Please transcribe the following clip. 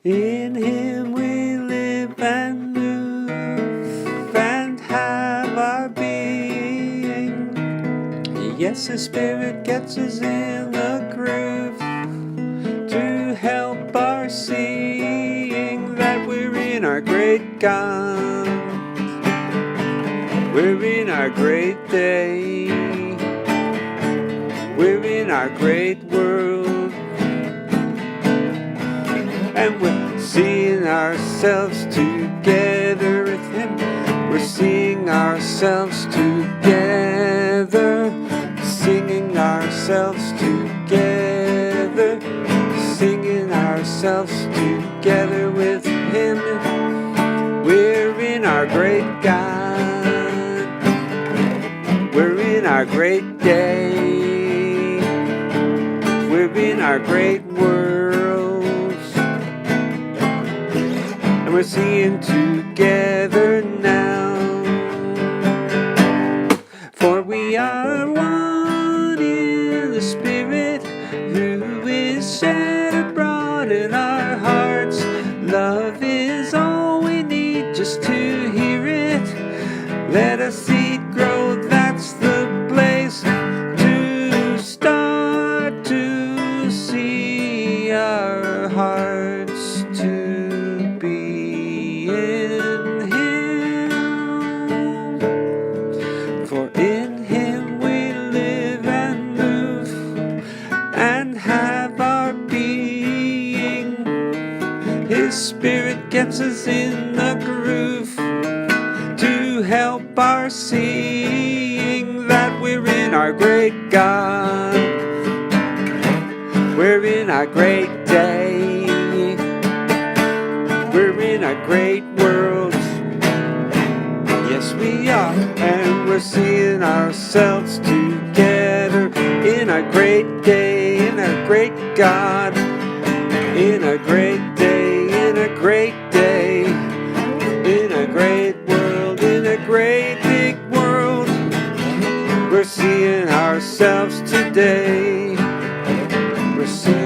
In Him we live and move and have our being. Yes, the Spirit gets us in the groove to help our seeing that we're in our great God. We're in our great day. We're in our great world. And we're seeing ourselves together with Him. We're seeing ourselves together, singing ourselves together, singing ourselves together with Him. We're in our great God. We're in our great day. We're in our great world. And we're seeing together now. For we are one in the Spirit, who is shed abroad in our hearts. Love is all we need just to hear it. Let us see it grow, that's the place to start to see our hearts to be in Him. For in Him we live and move and have our being. His Spirit gets us in the groove to help our seeing that we're in our great God. We're in our great day. We're in our great world. Yes, we are. And we're seeing ourselves together in our great day, in our great God, in a great day, in a great day, in a great world, in a great big world. We're seeing ourselves today. We're seeing